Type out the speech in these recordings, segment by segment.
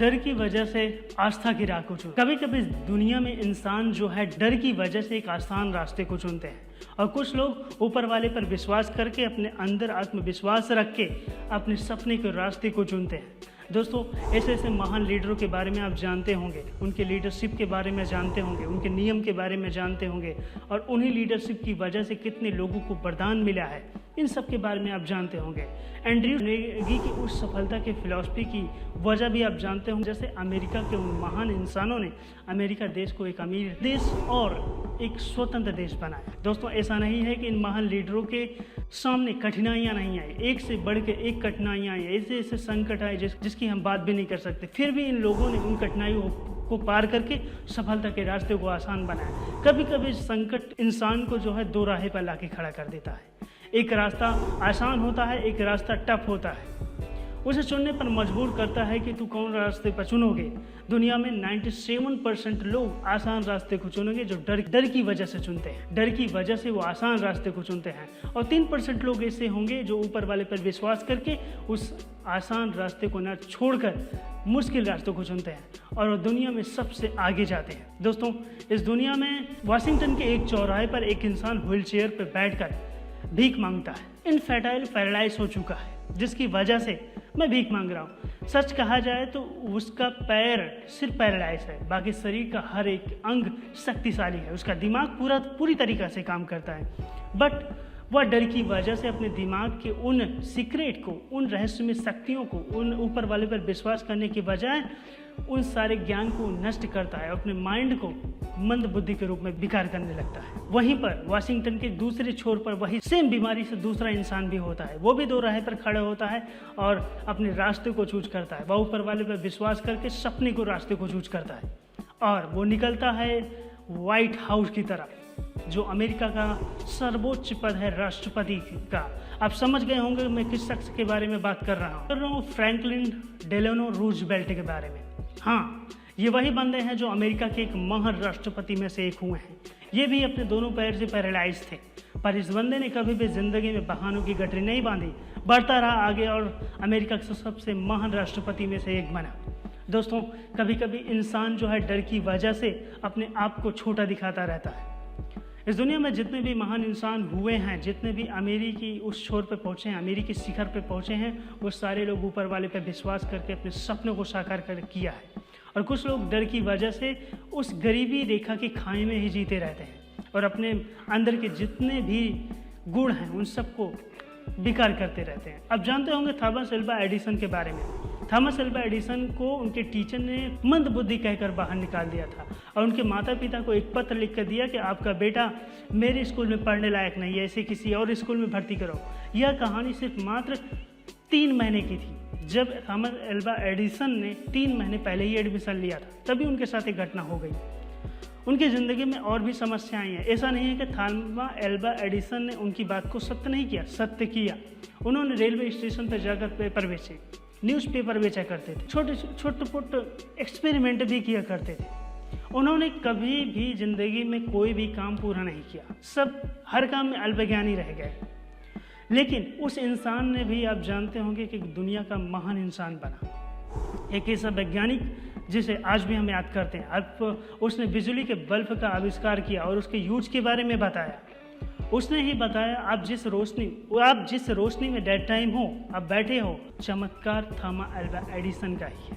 डर की वजह से आस्था की राह को चुन। कभी कभी दुनिया में इंसान जो है डर की वजह से एक आसान रास्ते को चुनते हैं और कुछ लोग ऊपर वाले पर विश्वास करके अपने अंदर आत्मविश्वास रख के अपने सपने के रास्ते को चुनते हैं। दोस्तों, ऐसे ऐसे महान लीडरों के बारे में आप जानते होंगे, उनके लीडरशिप के बारे में जानते होंगे, उनके नियम के बारे में जानते होंगे और उन्हीं लीडरशिप की वजह से कितने लोगों को वरदान मिला है, इन सब के बारे में आप जानते होंगे। एंड्रयू कार्नेगी की उस सफलता के फिलॉसफी की वजह भी आप जानते होंगे। जैसे अमेरिका के उन महान इंसानों ने अमेरिका देश को एक अमीर देश और एक स्वतंत्र देश बनाया। दोस्तों, ऐसा नहीं है कि इन महान लीडरों के सामने कठिनाइयां नहीं आई, एक से बढ़ के एक कठिनाइयां आई, ऐसे ऐसे संकट आए जिसकी हम बात भी नहीं कर सकते। फिर भी इन लोगों ने उन कठिनाइयों को पार करके सफलता के रास्ते को आसान बनाया। कभी कभी संकट इंसान को जो है दो राह पर लाके खड़ा कर देता है। एक रास्ता आसान होता है, एक रास्ता टफ होता है। उसे चुनने पर मजबूर करता है कि तू कौन रास्ते पर चुनोगे। दुनिया में 97% लोग आसान रास्ते को चुनेंगे, जो डर की वजह से चुनते हैं। डर की वजह से वो आसान रास्ते को चुनते हैं और 3% लोग ऐसे होंगे जो ऊपर वाले पर विश्वास करके उस आसान रास्ते को न छोड़कर मुश्किल रास्तों को चुनते हैं और दुनिया में सबसे आगे जाते हैं। दोस्तों, इस दुनिया में वाशिंगटन के एक चौराहे पर एक इंसान व्हील चेयर पर बैठकर भीख मांगता है। इनफर्टाइल पैरालाइज हो चुका है, जिसकी वजह से मैं भीख मांग रहा हूँ। सच कहा जाए तो उसका पैर सिर्फ पैरालाइज है, बाकी शरीर का हर एक अंग शक्तिशाली है। उसका दिमाग पूरी तरीक़ा से काम करता है, बट वह डर की वजह से अपने दिमाग के उन सीक्रेट को, उन रहस्यमय शक्तियों को, उन ऊपर वाले पर विश्वास करने के बजाय उन सारे ज्ञान को नष्ट करता है, अपने माइंड को मंद बुद्धि के रूप में विकार करने लगता है। वहीं पर वाशिंगटन के दूसरे छोर पर वही सेम बीमारी से दूसरा इंसान भी होता है। वो भी दो राह पर खड़ा होता है और अपने रास्ते को चूज करता है। वह ऊपर वाले पर विश्वास करके सपने को रास्ते को चूज करता है और वो निकलता है व्हाइट हाउस की तरफ, जो अमेरिका का सर्वोच्च पद है, राष्ट्रपति का। आप समझ गए होंगे मैं किस शख्स के बारे में बात कर रहा हूँ। फ्रैंकलिन डेलानो रूजवेल्ट के बारे में। हाँ, ये वही बंदे हैं जो अमेरिका के एक महान राष्ट्रपति में से एक हुए हैं। ये भी अपने दोनों पैर से पैरालाइज थे, पर इस बंदे ने कभी भी जिंदगी में बहानों की गठरी नहीं बांधी, बढ़ता रहा आगे और अमेरिका के सबसे महान राष्ट्रपति में से एक बना। दोस्तों, कभी कभी इंसान जो है डर की वजह से अपने आप को छोटा दिखाता रहता है। इस दुनिया में जितने भी महान इंसान हुए हैं, जितने भी अमेरिकी उस छोर पे पहुँचे हैं, अमेरिकी शिखर पे पहुँचे हैं, वो सारे लोग ऊपर वाले पे विश्वास करके अपने सपनों को साकार कर किया है। और कुछ लोग डर की वजह से उस गरीबी रेखा की खाई में ही जीते रहते हैं और अपने अंदर के जितने भी गुण हैं उन सबको बेकार करते रहते हैं। अब जानते होंगे थॉमस एल्वा एडिसन के बारे में। थॉमस एल्वा एडिसन को उनके टीचर ने मंद बुद्धि कहकर बाहर निकाल दिया था और उनके माता पिता को एक पत्र लिख कर दिया कि आपका बेटा मेरे स्कूल में पढ़ने लायक नहीं है, इसे किसी और स्कूल में भर्ती करो। यह कहानी सिर्फ मात्र 3 महीने की थी। जब थॉमस एल्वा एडिसन ने 3 महीने पहले ही एडमिशन लिया था, तभी उनके साथ एक घटना हो गई। उनकी ज़िंदगी में और भी समस्याएं हैं। ऐसा नहीं है कि थॉमस एल्वा एडिसन ने उनकी बात को सत्य नहीं किया, सत्य किया। उन्होंने रेलवे स्टेशन पर जाकर पेपर बेचे, न्यूज़पेपर बेचा करते थे, छोटे छोटे एक्सपेरिमेंट भी किया करते थे। उन्होंने कभी भी ज़िंदगी में कोई भी काम पूरा नहीं किया, सब हर काम में अल्पज्ञानी रह गए। लेकिन उस इंसान ने भी, आप जानते होंगे कि दुनिया का महान इंसान बना, एक ऐसा वैज्ञानिक जिसे आज भी हम याद करते हैं। अब उसने बिजली के बल्ब का आविष्कार किया और उसके यूज के बारे में बताया। उसने ही बताया आप जिस रोशनी में डेड टाइम हो, आप बैठे हो, चमत्कार थॉमस एल्वा एडिसन का ही है।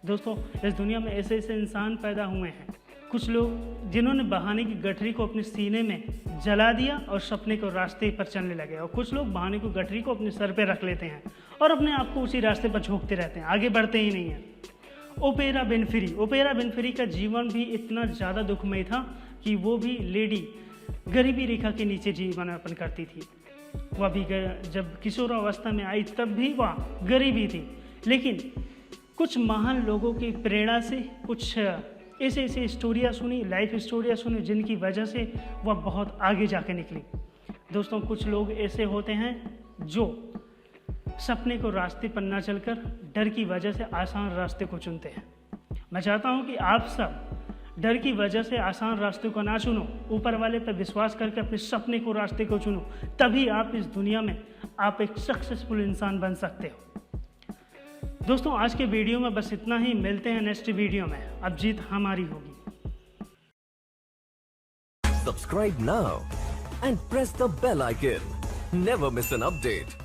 दोस्तों, इस दुनिया में ऐसे ऐसे इंसान पैदा हुए हैं, कुछ लोग जिन्होंने बहाने की गठरी को अपने सीने में जला दिया और सपने को रास्ते पर चलने लगे, और कुछ लोग बहाने की गठरी को अपने सर पर रख लेते हैं और अपने आप को उसी रास्ते पर झोंकते रहते हैं, आगे बढ़ते ही नहीं हैं। ओपेरा विनफ्री का जीवन भी इतना ज़्यादा दुखमय था कि वो भी लेडी गरीबी रेखा के नीचे जीवन यापन करती थी। वह भी जब किशोरावस्था में आई तब भी वह गरीबी थी, लेकिन कुछ महान लोगों की प्रेरणा से कुछ ऐसे ऐसे स्टोरियाँ सुनी, लाइफ स्टोरियाँ सुनी, जिनकी वजह से वह बहुत आगे जाके निकली। दोस्तों, कुछ लोग ऐसे होते हैं जो सपने को रास्ते पर ना चलकर डर की वजह से आसान रास्ते को चुनते हैं। मैं चाहता हूं कि आप सब डर की वजह से आसान रास्ते को ना चुनो, ऊपर वाले पर विश्वास करके अपने सपने को रास्ते को चुनो, तभी आप इस दुनिया में आप एक सक्सेसफुल इंसान बन सकते हो। दोस्तों आज के वीडियो में बस इतना ही, मिलते हैं नेक्स्ट वीडियो में। अब जीत हमारी होगी। Subscribe now and press the bell icon. Never miss an update.